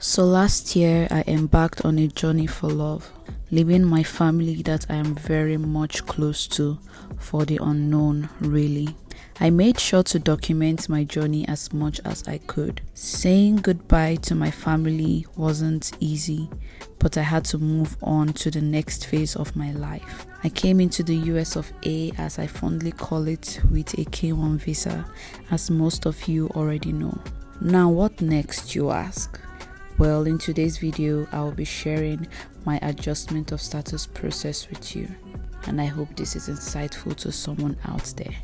So last year, I embarked on a journey for love, leaving my family that I am very much close to for the unknown, really. I made sure to document my journey as much as I could. Saying goodbye to my family wasn't easy, but I had to move on to the next phase of my life. I came into the US of A, as I fondly call it, with a K1 visa, as most of you already know. Now, what next, you ask? Well, in today's video, I will be sharing my adjustment of status process with you, and I hope this is insightful to someone out there.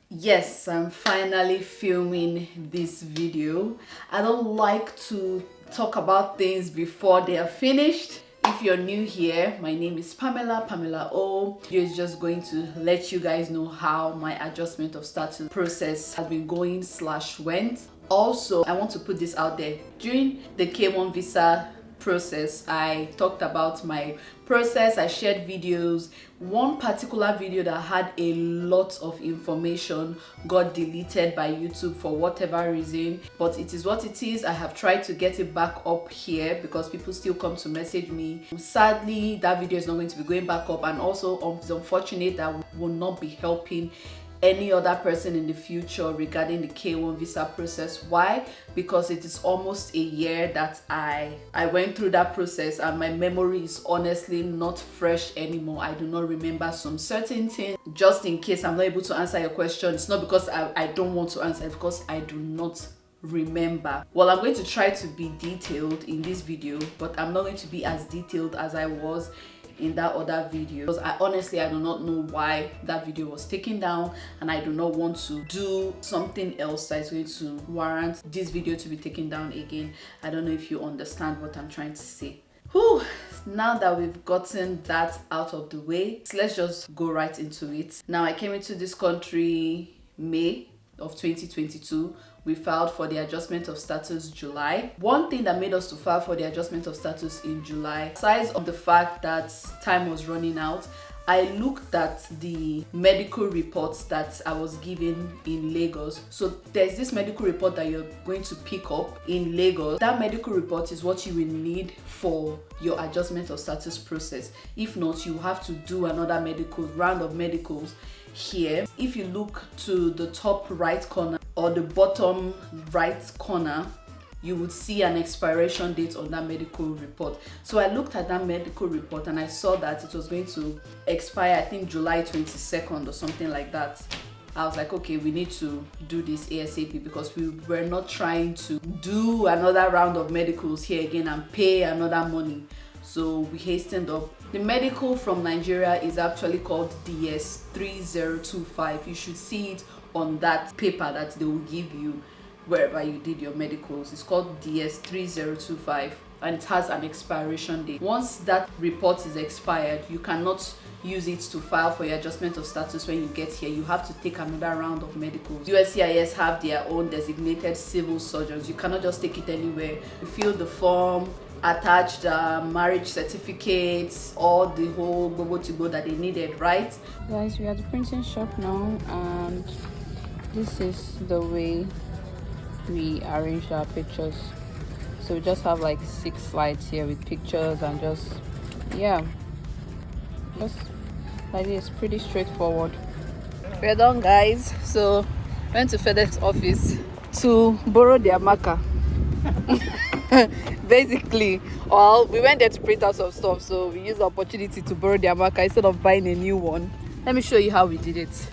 Yes, I'm finally filming this video. I don't like to talk about things before they are finished. If you're new here, my name is Pamela, Pamela O. Video is just going to let you guys know how my adjustment of status process has been going / went. Also, I want to put this out there. During the K1 visa process, I talked about my process. I shared videos. One particular video that had a lot of information got deleted by YouTube for whatever reason, but it is what it is. I have tried to get it back up here because people still come to message me. Sadly, that video is not going to be going back up, and also it's unfortunate that will not be helping any other person in the future regarding the K1 visa process. Why? Because it is almost a year that I went through that process, and my memory is honestly not fresh anymore. I do not remember some certain things. Just in case I'm not able to answer your question, it's not because I don't want to answer, it's because I do not remember. Well, I'm going to try to be detailed in this video, but I'm not going to be as detailed as I was in that other video, because I do not know why that video was taken down, and I do not want to do something else that is going to warrant this video to be taken down again. I don't know if you understand what I'm trying to say. Whew. Now that we've gotten that out of the way, let's just go right into it. Now, I came into this country May of 2022. We filed for the adjustment of status July. One thing that made us to file for the adjustment of status in July, aside of the fact that time was running out, I looked at the medical reports that I was given in Lagos. So there's this medical report that you're going to pick up in Lagos. That medical report is what you will need for your adjustment of status process. If not, you have to do another round of medicals here. If you look to the top right corner or the bottom right corner, you would see an expiration date on that medical report. So I looked at that medical report and I saw that it was going to expire, I think July 22nd or something like that. I was like, okay, we need to do this ASAP, because we were not trying to do another round of medicals here again and pay another money. So we hastened up. The medical from Nigeria is actually called DS3025. You should see it on that paper that they will give you wherever you did your medicals. It's called DS3025, and it has an expiration date. Once that report is expired, you cannot use it to file for your adjustment of status when you get here. You have to take another round of medicals. USCIS have their own designated civil surgeons. You cannot just take it anywhere. You fill the form, attach the marriage certificates, all the whole bobo that they needed, right? Guys, we are at the printing shop now, and this is the way we arranged our pictures. So we just have like 6 slides here with pictures, and just like this, pretty straightforward. We're done, guys. So went to FedEx office to borrow their marker. Basically, well, we went there to print out some stuff, so we used the opportunity to borrow their marker instead of buying a new one. Let me show you how we did it.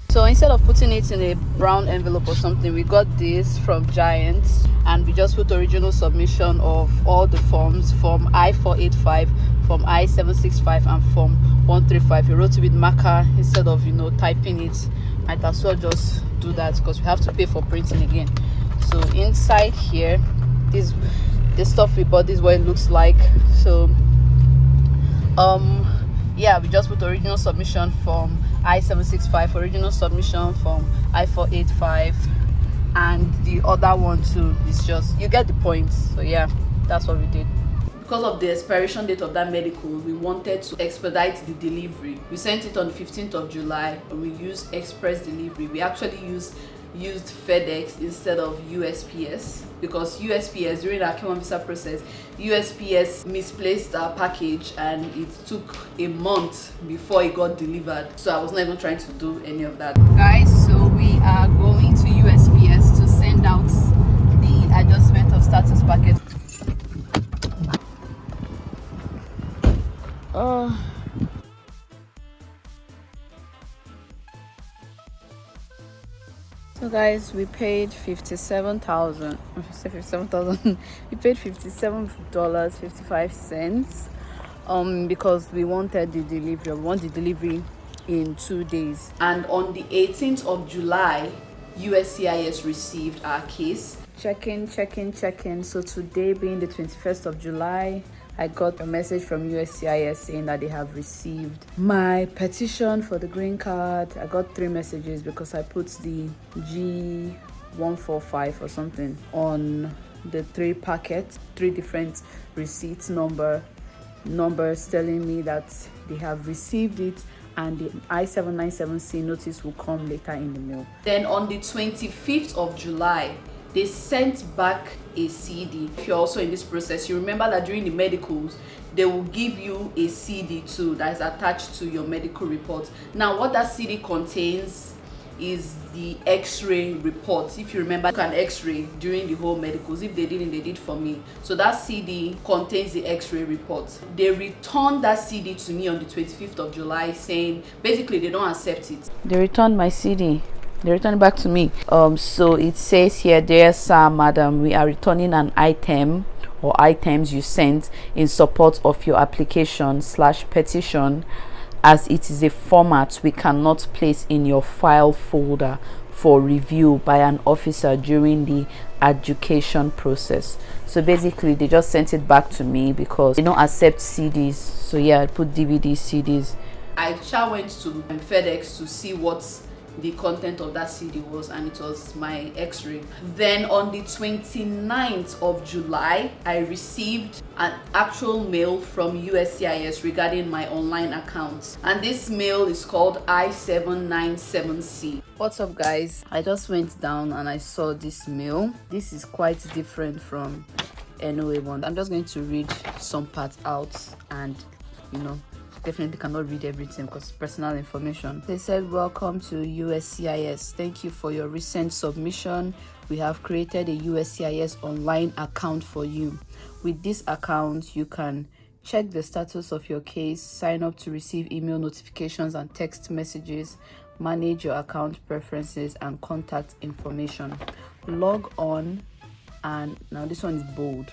So instead of putting it in a brown envelope or something, we got this from Giants, and we just put original submission of all the forms, Form I-485, Form I-765, and Form 135. We wrote it with marker instead of typing it. Might as well just do that, because we have to pay for printing again. So inside here, this stuff we bought, this is what it looks like. So we just put original submission from I-765, original submission from I-485, and the other one too is just, you get the point. So yeah, that's what we did. because of the expiration date of that medical, we wanted to expedite the delivery. We sent it on the 15th of July and we used express delivery. We actually used FedEx instead of USPS, because USPS, during our K1 visa process, USPS misplaced our package and it took a month before it got delivered. So I was not even trying to do any of that. Guys, so we are going to USPS to send out the adjustment of status packet. So guys, we paid $57,000. We paid $57.55 because we wanted the delivery. We want the delivery in 2 days. And on the 18th of July, USCIS received our case. Checking. So today being the 21st of July, I got a message from USCIS saying that they have received my petition for the green card. I got 3 messages because I put the G145 or something on the 3 packets, 3 different receipts numbers telling me that they have received it, and the I-797C notice will come later in the mail. Then on the 25th of July, they sent back a CD. If you're also in this process, you remember that during the medicals, they will give you a CD too that is attached to your medical report. Now, what that CD contains is the x-ray report. If you remember, an x-ray during the whole medicals. If they didn't, they did for me. So that CD contains the x-ray report. They returned that CD to me on the 25th of July saying basically they don't accept it. They returned my CD. They returned it back to me. So it says here, dear sir, madam, we are returning an item or items you sent in support of your application/petition, as it is a format we cannot place in your file folder for review by an officer during the adjudication process. So basically they just sent it back to me because they don't accept CDs. So yeah, I put DVD CDs. I went to FedEx to see what the content of that CD was, and it was my x-ray. Then on the 29th of July, I received an actual mail from USCIS regarding my online account, and this mail is called I-797C. What's up guys, I just went down and I saw this mail. This is quite different from NOA one. I'm just going to read some parts out, and definitely cannot read everything because it's personal information. They said, welcome to USCIS. Thank you for your recent submission. We have created a USCIS online account for you. With this account, you can check the status of your case, sign up to receive email notifications and text messages, manage your account preferences and contact information. Log on, and now this one is bold.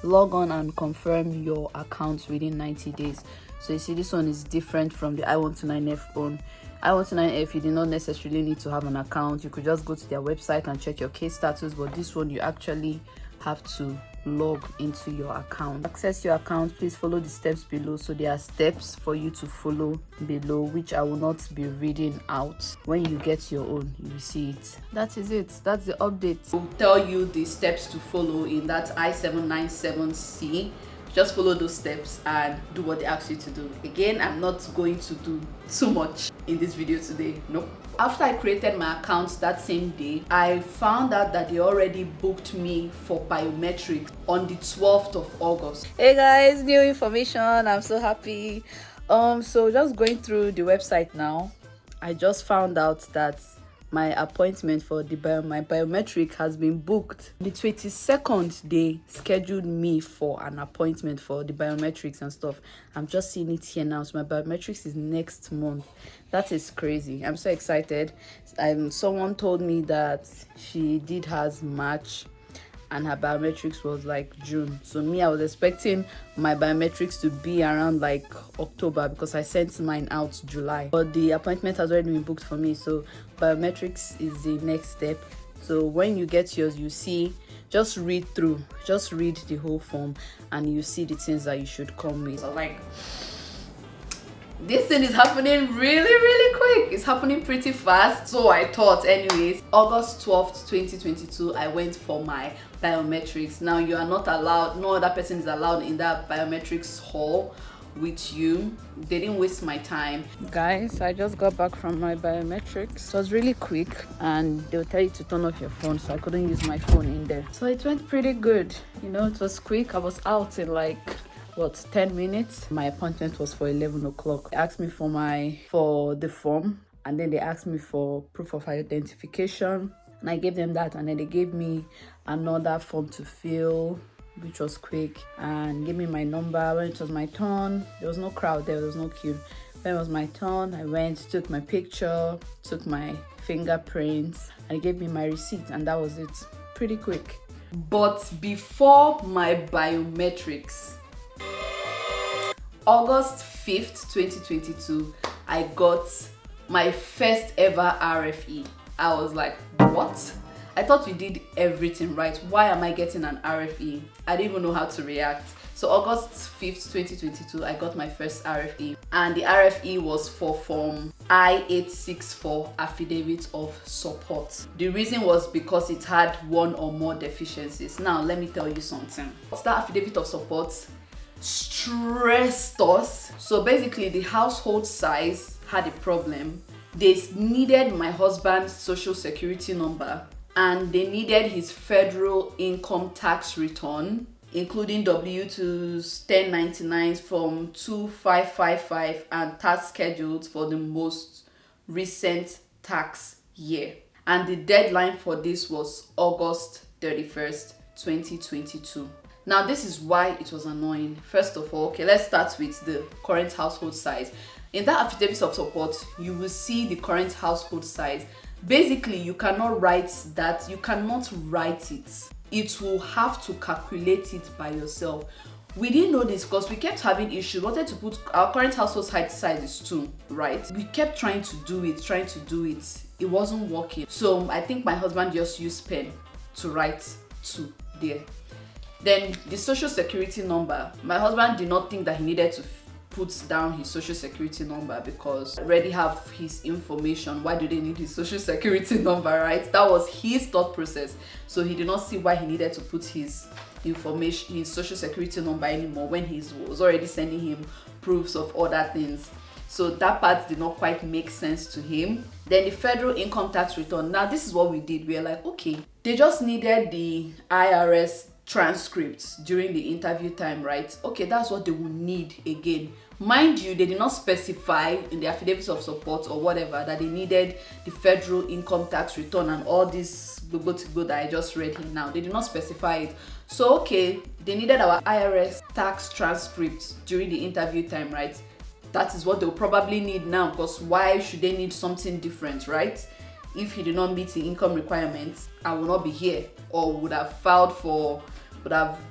Log on and confirm your account within 90 days. So you see, this one is different from the I-129F one. I-129F, you do not necessarily need to have an account. You could just go to their website and check your case status, but this one you actually have to log into your account. Access your account, please follow the steps below. So there are steps for you to follow below, which I will not be reading out. When you get your own, you will see it. That is it. That's the update. We'll tell you the steps to follow in that I-797C. Just follow those steps and do what they ask you to do. Again, I'm not going to do too much in this video today. Nope. After I created my account that same day, I found out that they already booked me for biometrics on the 12th of August. Hey guys, new information. I'm so happy. So just going through the website now, I just found out that my appointment for my biometric has been booked. The 22nd, they scheduled me for an appointment for the biometrics and stuff. I'm just seeing it here now. So my biometrics is next month. That is crazy. I'm so excited. Someone told me that she did hers March and her biometrics was like June. So me, I was expecting my biometrics to be around like October because I sent mine out July, but the appointment has already been booked for me. So biometrics is the next step. So when you get yours, you see, just read the whole form and you see the things that you should come with. So like, This thing is happening really quick. It's happening pretty fast. So I thought, anyways. August 12th, 2022, I went for my biometrics. Now you are not allowed, no other person is allowed in that biometrics hall with you. They didn't waste my time. Guys, I just got back from my biometrics. It was really quick, and they'll tell you to turn off your phone, so I couldn't use my phone in there. So it went pretty good. You know, it was quick. I was out in like 10 minutes. My appointment was for 11 o'clock. They asked me for the form, and then they asked me for proof of identification, and I gave them that, and then they gave me another form to fill, which was quick, and gave me my number. When it was my turn, there was no crowd there was no queue. When it was my turn, I went, took my picture, took my fingerprints, and gave me my receipt, and that was it. Pretty quick. But before my biometrics, August 5th, 2022, I got my first ever RFE. I was like, what? I thought we did everything right. Why am I getting an RFE? I didn't even know how to react. So August 5th, 2022, I got my first RFE. And the RFE was for form I-864, Affidavit of Support. The reason was because it had one or more deficiencies. Now, let me tell you something. That Affidavit of Support stressed us. So basically, the household size had a problem. They needed my husband's social security number, and they needed his federal income tax return, including W-2s, 1099s from 2555, and tax schedules for the most recent tax year. And the deadline for this was August 31st, 2022. Now, this is why it was annoying. First of all, okay, let's start with the current household size. In that affidavit of support, you will see the current household size. Basically, you cannot write that, you cannot write it. It will have to calculate it by yourself. We didn't know this because we kept having issues. We wanted to put our current household size is 2, right? We kept trying to do it. It wasn't working. So I think my husband just used pen to write 2 there. Then the social security number, my husband did not think that he needed to put down his social security number because I already have his information. Why do they need his social security number, right? That was his thought process. So he did not see why he needed to put his information, his social security number anymore, when he was already sending him proofs of other things. So that part did not quite make sense to him. Then the federal income tax return. Now this is what we did. We were like, okay, they just needed the IRS transcripts during the interview time, right? Okay, that's what they will need again. Mind you, they did not specify in the affidavit of support or whatever that they needed the federal income tax return and all this that I just read here now. They did not specify it. So okay, they needed our IRS tax transcripts during the interview time, right? That is what they'll probably need now, because why should they need something different, right? If he did not meet the income requirements, I will not be here, or would have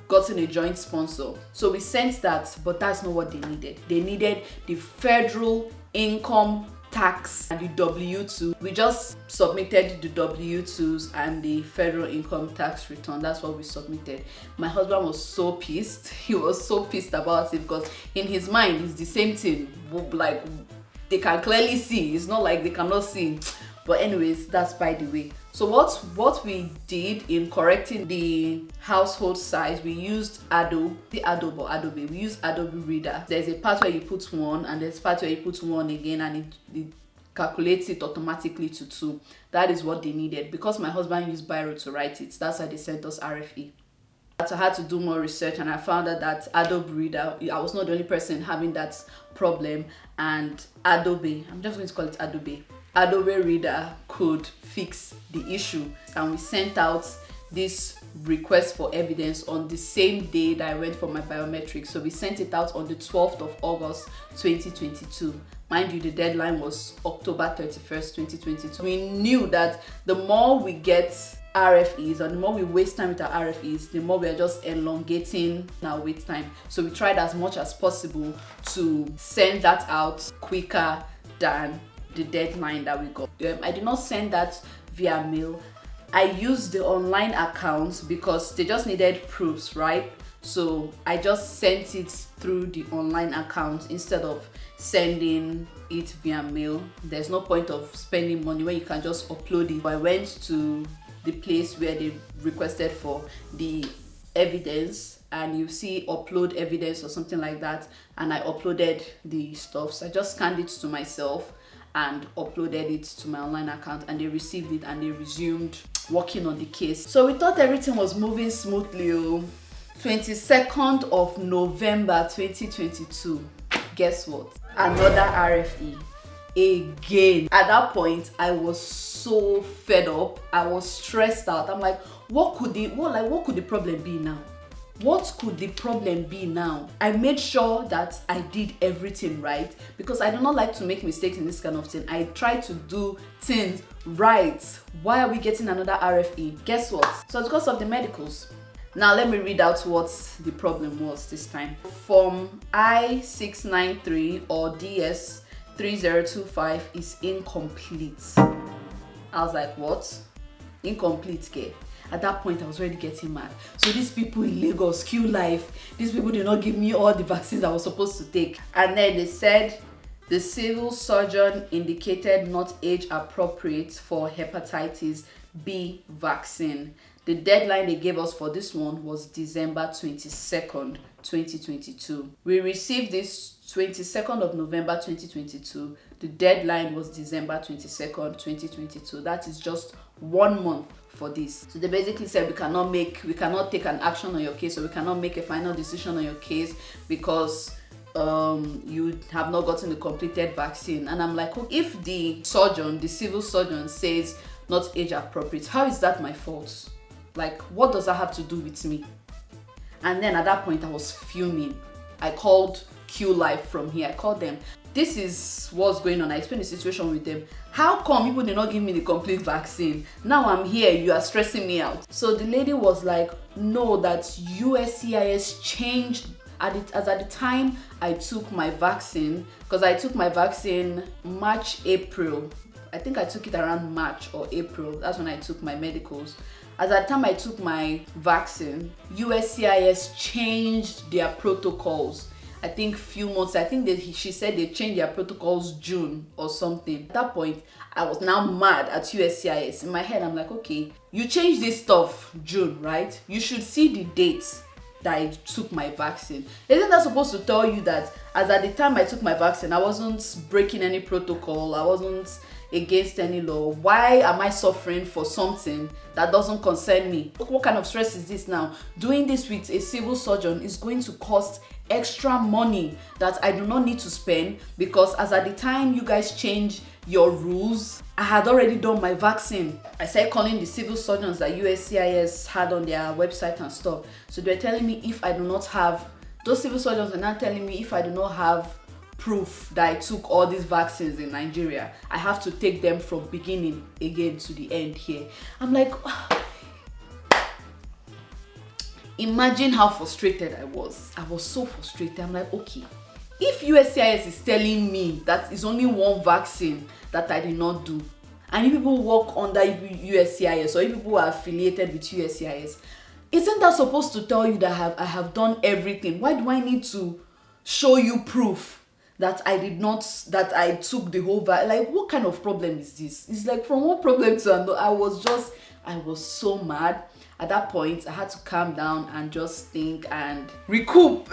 gotten a joint sponsor. So we sent that, but that's not what they needed. They needed the federal income tax and the W-2. We just submitted the W-2s and the federal income tax return. That's what we submitted. My husband was so pissed. He was so pissed about it because in his mind it's the same thing. Like, they can clearly see. It's not like they cannot see. But anyways, that's by the way. So what we did in correcting the household size, we used Adobe. We used Adobe Reader. There's a part where you put 1, and there's a part where you put 1 again, and it calculates it automatically to 2. That is what they needed. Because my husband used Biro to write it, that's why they sent us RFE. So I had to do more research, and I found out that Adobe Reader, I was not the only person having that problem, and Adobe, I'm just going to call it Adobe Reader could fix the issue. And we sent out this request for evidence on the same day that I went for my biometrics. So we sent it out on the 12th of August 2022. Mind you, the deadline was October 31st, 2022. We knew that the more we get RFEs, and the more we waste time with our RFEs, the more we are just elongating our wait time. So we tried as much as possible to send that out quicker than the deadline that we got. I did not send that via mail. I used the online accounts because they just needed proofs, right? So I just sent it through the online account instead of sending it via mail. There's no point of spending money when you can just upload it. I went to the place where they requested for the evidence, and you see upload evidence or something like that, and I uploaded the stuff. So I just scanned it to myself and uploaded it to my online account, and they received it and they resumed working on the case. So we thought everything was moving smoothly. 22nd of November 2022, guess what? Another RFE again. At that point I was so fed up, I was stressed out. I'm like, what could the problem be now? What could the problem be now? I made sure that I did everything right, because I do not like to make mistakes in this kind of thing. I try to do things right. Why are we getting another RFE? Guess what? So it's because of the medicals. Now let me read out what the problem was this time. Form I-693 or DS-3025 is incomplete. I was like, what? Incomplete care? At that point I was already getting mad. So these people in Lagos, Q Life, these people did not give me all the vaccines I was supposed to take. And then they said the civil surgeon indicated not age appropriate for hepatitis B vaccine. The deadline they gave us for this one was December 22nd, 2022. We received this 22nd of November 2022. The deadline was December 22nd, 2022. That is just 1 month for this. So they basically said we cannot take an action on your case, or we cannot make a final decision on your case because you have not gotten the completed vaccine. And I'm like, okay, if the civil surgeon says not age appropriate, how is that my fault? Like, what does that have to do with me? And then at that point I was fuming. I called Q Life from here. I called them. This is what's going on. I explained the situation with them. How come people did not give me the complete vaccine? Now I'm here, you are stressing me out. So the lady was like, no, that USCIS changed as at the time I took my vaccine, because I took my vaccine March, April. I think I took it around March or April. That's when I took my medicals. As at the time I took my vaccine, USCIS changed their protocols. I think she said they changed their protocols June or something. At that point, I was now mad at USCIS. In my head, I'm like, okay, you changed this stuff June, right? You should see the dates that I took my vaccine. Isn't that supposed to tell you that as at the time I took my vaccine, I wasn't breaking any protocol, I wasn't against any law? Why am I suffering for something that doesn't concern me? What kind of stress is this now? Doing this with a civil surgeon is going to cost extra money that I do not need to spend, because as at the time you guys changed your rules, I had already done my vaccine. I started calling the civil surgeons that USCIS had on their website and stuff. So they're telling me if I do not have, those civil surgeons are now telling me if I do not have proof that I took all these vaccines in Nigeria, I have to take them from beginning again to the end here. I'm like, imagine how frustrated I was. I was so frustrated. I'm like, okay, if USCIS is telling me that it's only one vaccine that I did not do, and you people work under USCIS, or you people are affiliated with USCIS, isn't that supposed to tell you that I have done everything? Why do I need to show you proof that I took the whole vaccine? Like, what kind of problem is this? It's like from one problem to another. I was so mad. At that point, I had to calm down and just think and recoup.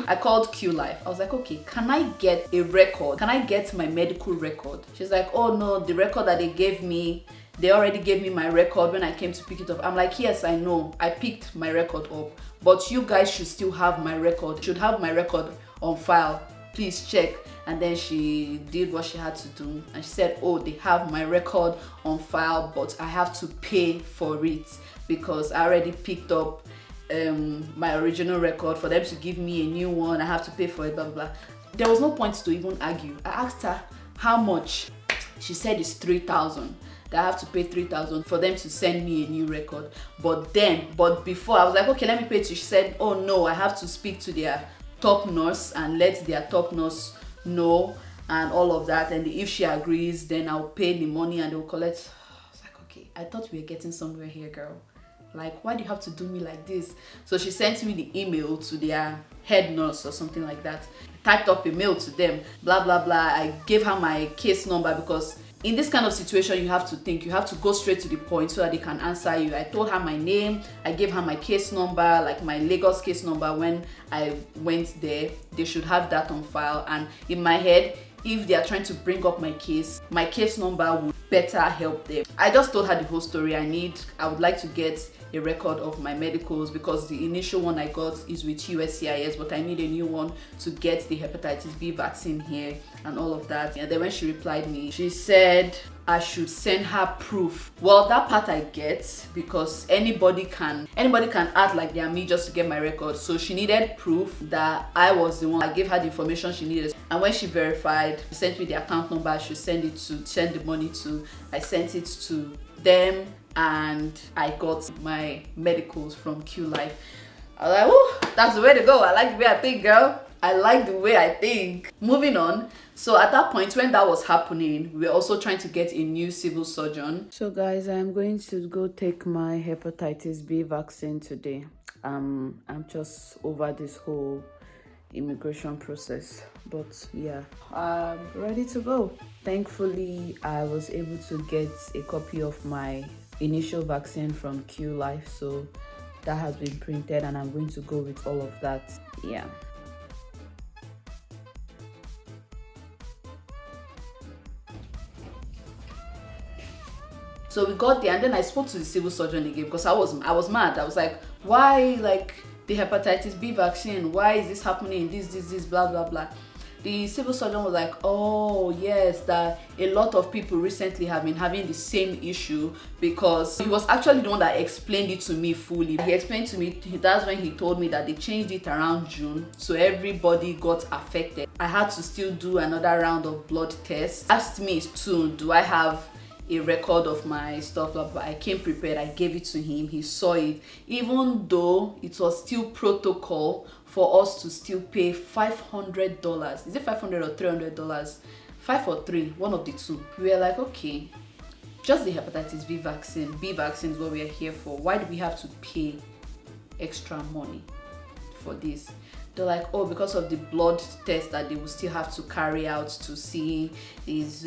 I called Q Life. I was like, okay, can I get a record? Can I get my medical record? She's like, oh no, the record that they already gave me my record when I came to pick it up. I'm like, yes, I know. I picked my record up. But you guys should still have my record. Should have my record on file. Please check. And then she did what she had to do, and she said, oh, they have my record on file, but I have to pay for it because I already picked up my original record. For them to give me a new one, I have to pay for it, blah blah blah. There was no point to even argue. I asked her how much. She said it's 3,000. that I have to pay 3,000 for them to send me a new record. But before I was like, okay, let me pay it. She said, oh no, I have to speak to their top nurse and let their top nurse know and all of that, and if she agrees, then I'll pay the money and they'll collect. I was like, okay, I thought we were getting somewhere here, girl. Like, why do you have to do me like this? So she sent me the email to their head nurse or something like that. I typed up a mail to them, blah blah blah. I gave her my case number, because in this kind of situation you have to think, you have to go straight to the point so that they can answer you. I told her my name, I gave her my case number, like my Lagos case number. When I went there, they should have that on file. And in my head, if they are trying to bring up my case number would better help them. I just told her the whole story. I would like to get a record of my medicals, because the initial one I got is with USCIS, but I need a new one to get the hepatitis B vaccine here and all of that. And then when she replied me, she said I should send her proof. Well, that part I get, because anybody can act like they are me just to get my record. So she needed proof that I was the one. I gave her the information she needed, and when she verified, she sent me the account number I should send the money to. I sent it to them, and I got my medicals from Q Life. I was like, oh, that's the way to go. I like the way I think, girl. I like the way I think. Moving on. So at that point, when that was happening, we were also trying to get a new civil surgeon. So guys, I'm going to go take my hepatitis B vaccine today. I'm just over this whole immigration process, but yeah, I'm ready to go. Thankfully, I was able to get a copy of my initial vaccine from Q Life, so that has been printed, and I'm going to go with all of that. Yeah. So we got there, and then I spoke to the civil surgeon again, because I was mad. I was like, why, like, the hepatitis B vaccine, why is this happening, this blah blah blah. The civil surgeon was like, oh yes, that a lot of people recently have been having the same issue, because he was actually the one that explained it to me fully. He explained to me, that's when he told me that they changed it around June, so everybody got affected. I had to still do another round of blood tests. Asked me soon, do I have a record of my stuff, but I came prepared. I gave it to him. He saw it, even though it was still protocol for us to still pay $500. Is it $500 or $300? 5 or 3, one of the two. We were like, okay, just the hepatitis B vaccine. B vaccine is what we are here for. Why do we have to pay extra money for this? They're like, oh, because of the blood test that they will still have to carry out to see is.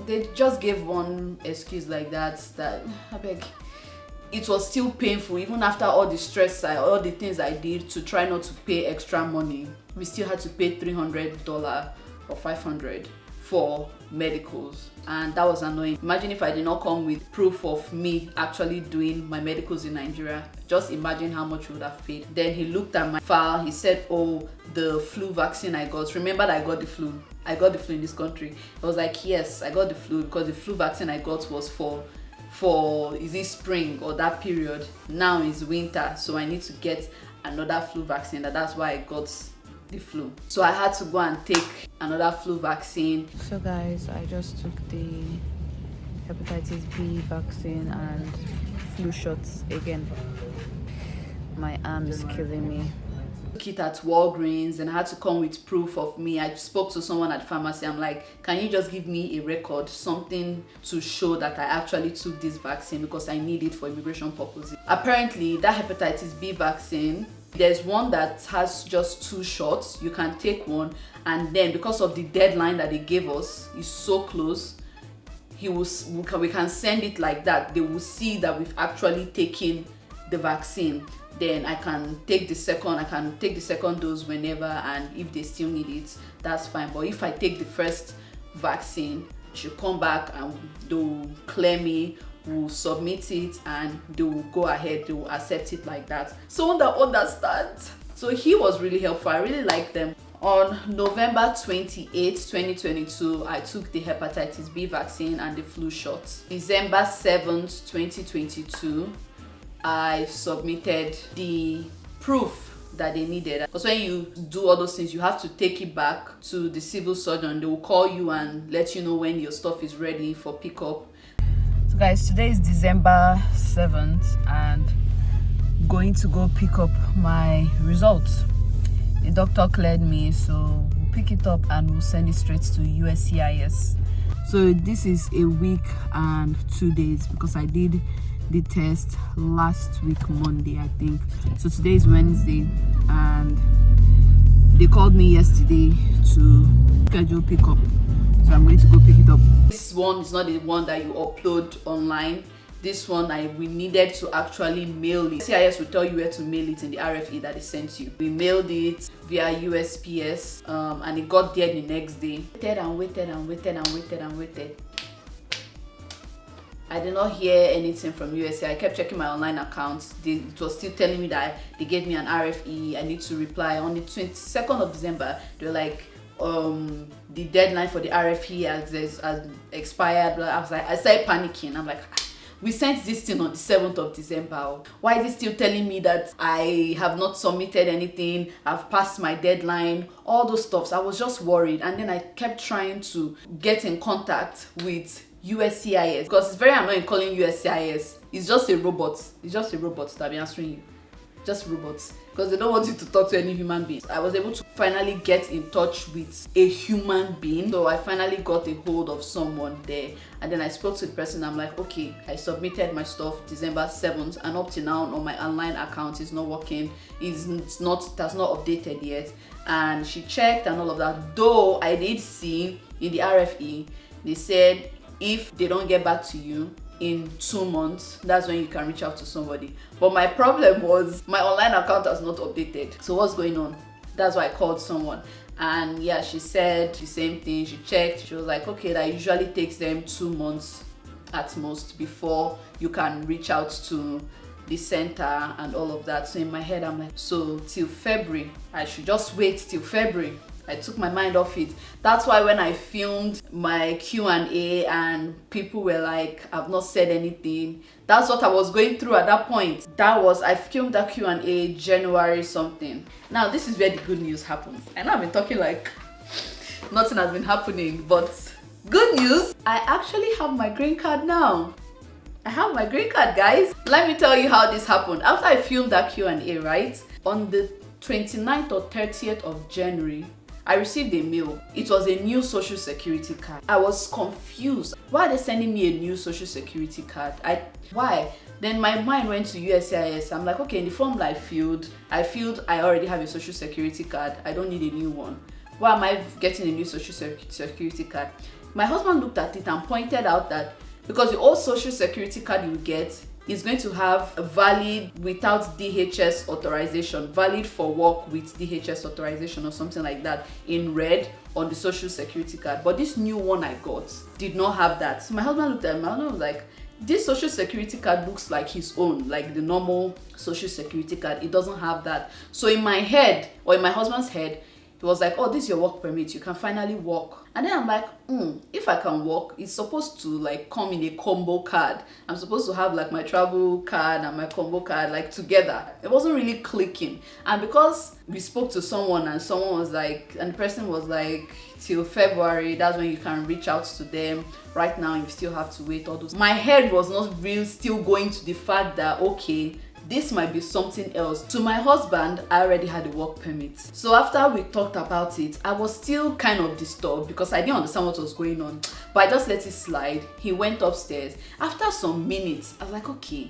They just gave one excuse like that. I beg. It was still painful, even after all the stress, all the things I did to try not to pay extra money. We still had to pay $300 or $500 for medicals, and that was annoying. Imagine if I did not come with proof of me actually doing my medicals in Nigeria. Just imagine how much we would have paid. Then he looked at my file. He said, oh, the flu vaccine I got. Remember that I got the flu. I got the flu in this country. I was like, yes, I got the flu, because the flu vaccine I got was for is it spring or that period. Now is winter, so I need to get another flu vaccine. That's why I got the flu. So I had to go and take another flu vaccine. So guys, I just took the hepatitis B vaccine and flu shots again. My arm is killing me. Took it at Walgreens, and I had to come with proof of me. I spoke to someone at pharmacy. I'm like, can you just give me a record, something to show that I actually took this vaccine, because I need it for immigration purposes. Apparently that hepatitis B vaccine, there's one that has just 2 shots. You can take one, and then because of the deadline that they gave us is so close, we can send it like that. They will see that we've actually taken the vaccine. Then I can take the second dose whenever, and if they still need it, that's fine. But if I take the first vaccine, I should come back and they'll clear me, will submit it, and they will go ahead, they will accept it like that. Someone that understands. So he was really helpful. I really like them. On November 28, 2022, I took the hepatitis B vaccine and the flu shots. December 7th, 2022, I submitted the proof that they needed, because when you do all those things, you have to take it back to the civil surgeon. They will call you and let you know when your stuff is ready for pickup. So guys, today is December 7th, and going to go pick up my results. The doctor cleared me, so we'll pick it up and we'll send it straight to USCIS. So this is a week and 2 days, because I did the test last week Monday, I think. So today is Wednesday, and they called me yesterday to schedule pickup. So I'm going to go pick it up. This one is not the one that you upload online. This one we needed to actually mail it. CIS will tell you where to mail it in the RFE that they sent you. We mailed it via USPS, and it got there the next day. Waited. I did not hear anything from USCIS. I kept checking my online accounts. It was still telling me that they gave me an RFE. I need to reply on the 22nd of December. They were like, the deadline for the RFE has expired. I started panicking. I'm like, we sent this thing on the 7th of December. Why is it still telling me that I have not submitted anything? I've passed my deadline, all those stuff. So I was just worried. And then I kept trying to get in contact with USCIS, because it's very annoying calling USCIS. It's just a robot. It's just a robot that be answering you. Just robots, because they don't want you to talk to any human being. I was able to finally get in touch with a human being. So I finally got a hold of someone there, and then I spoke to the person. I'm like, okay, I submitted my stuff December 7th, and up to now on my online account is not working. That's not updated yet. And she checked and all of that. Though I did see in the RFE, they said if they don't get back to you in 2 months, that's when you can reach out to somebody. But my problem was my online account has not updated. So what's going on? That's why I called someone, and yeah, she said the same thing. She checked. She was like, okay, that usually takes them 2 months at most before you can reach out to the center and all of that. So in my head, I'm like, so till February, I should just wait till February. I took my mind off it. That's why when I filmed my Q&A and people were like, I've not said anything, that's what I was going through at that point. I filmed that Q&A January something. Now this is where the good news happens. I know I've been talking like nothing has been happening, but good news, I actually have my green card now. I have my green card, guys. Let me tell you how this happened. After I filmed that Q&A, right, on the 29th or 30th of January, I received a mail. It was a new social security card. I was confused. Why are they sending me a new social security card? Why? Then my mind went to USCIS. I'm like, okay, in the form that I already have a social security card. I don't need a new one. Why am I getting a new social security card? My husband looked at it and pointed out that because the old social security card you get is going to have a valid without DHS authorization, valid for work with DHS authorization or something like that in red on the social security card. But this new one I got did not have that. So my husband looked at me and was like, this social security card looks like his own, like the normal social security card. It doesn't have that. So in my head, or in my husband's head, he was like, oh, this is your work permit, you can finally work. And then I'm like, if I can work, it's supposed to like come in a combo card. I'm supposed to have like my travel card and my combo card like together. It wasn't really clicking. And because we spoke to someone and someone was like, and the person was like, till February, that's when you can reach out to them. Right now, you still have to wait all those. My head was not really still going to the fact that, okay, this might be something else. To my husband, I already had a work permit. So after we talked about it, I was still kind of disturbed because I didn't understand what was going on. But I just let it slide. He went upstairs. After some minutes, I was like, okay,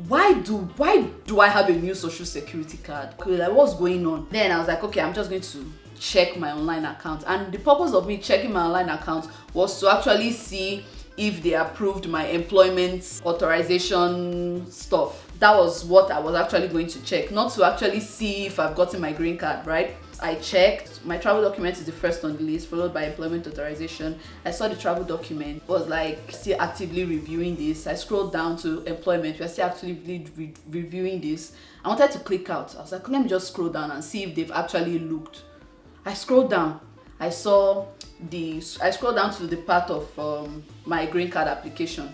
why do I have a new social security card? Okay, like what's going on? Then I was like, okay, I'm just going to check my online account. And the purpose of me checking my online account was to actually see if they approved my employment authorization stuff. That was what I was actually going to check, not to actually see if I've gotten my green card, right? I checked. My travel document is the first on the list, followed by employment authorization. I saw the travel document, was like still actively reviewing this. I scrolled down to employment, we're still actively reviewing this. I wanted to click out. I was like, let me just scroll down and see if they've actually looked. I scrolled down. I scrolled down to the part of my green card application,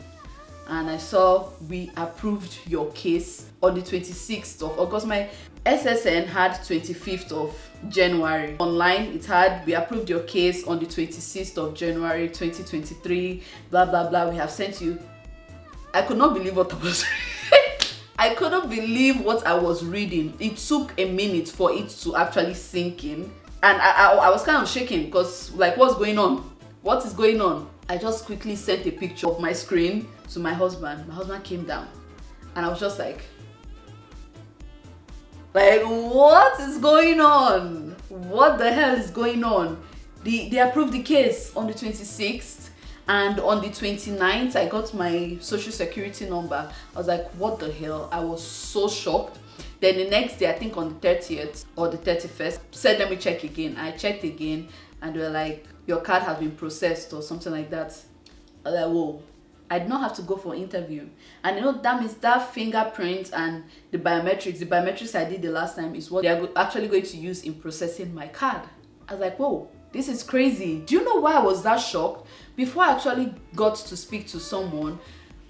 and I saw we approved your case on the 26th of August. My SSN had 25th of January. Online, it had, we approved your case on the 26th of January 2023, blah, blah, blah. We have sent you. I could not believe what I was I couldn't believe what I was reading. It took a minute for it to actually sink in. And I was kind of shaking because, like, what's going on? What is going on? I just quickly sent a picture of my screen to my husband. My husband came down. And I was just like, what is going on? What the hell is going on? They approved the case on the 26th, and on the 29th I got my social security number. I was like, what the hell? I was so shocked. Then the next day, I think on the 30th or the 31st, said let me check again. I checked again and they were like, your card has been processed or something like that. I was like, whoa. I did not have to go for interview. And you know, that means that fingerprint and the biometrics I did the last time is what they are actually going to use in processing my card. I was like, whoa, this is crazy. Do you know why I was that shocked? Before I actually got to speak to someone,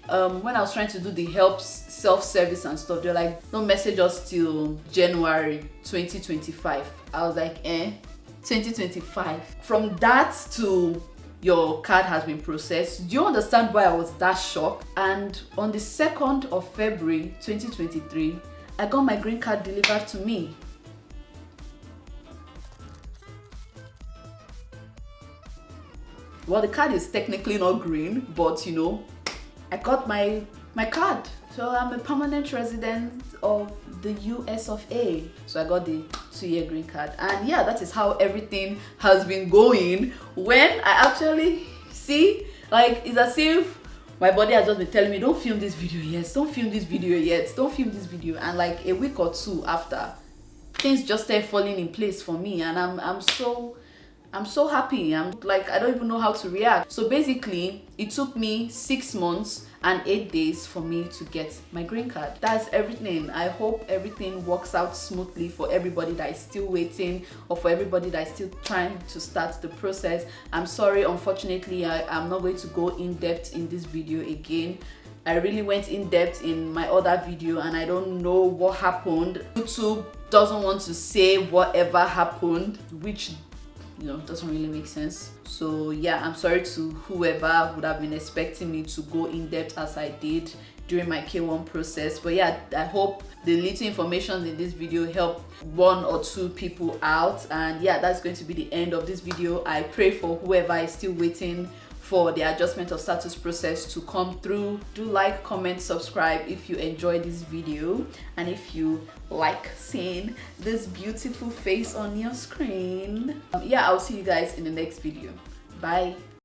when I was trying to do the help self-service and stuff, they're like, don't message us till January 2025. I was like, 2025. From that to your card has been processed. Do you understand why I was that shocked? And on the 2nd of February 2023, I got my green card delivered to me. Well, the card is technically not green, but you know, I got my card. So I'm a permanent resident of the US of A. So I got the 2-year green card. And yeah, that is how everything has been going. When I actually see, like, it's as if my body has just been telling me, don't film this video yet, don't film this video yet, don't film this video. And like a week or two after, things just started falling in place for me. And I'm so happy. I'm like, I don't even know how to react. So basically, it took me 6 months and 8 days for me to get my green card. That's everything. I hope everything works out smoothly for everybody that is still waiting, or for everybody that is still trying to start the process. I'm sorry, unfortunately, I'm not going to go in depth in this video again. I really went in depth in my other video and I don't know what happened. YouTube doesn't want to say whatever happened, which, you know, doesn't really make sense. So yeah, I'm sorry to whoever would have been expecting me to go in depth as I did during my K1 process. But yeah, I hope the little information in this video help 1 or 2 people out. And yeah, that's going to be the end of this video. I pray for whoever is still waiting for the adjustment of status process to come through. Do like, comment, subscribe if you enjoyed this video, and if you like seeing this beautiful face on your screen. Yeah, I'll see you guys in the next video. Bye.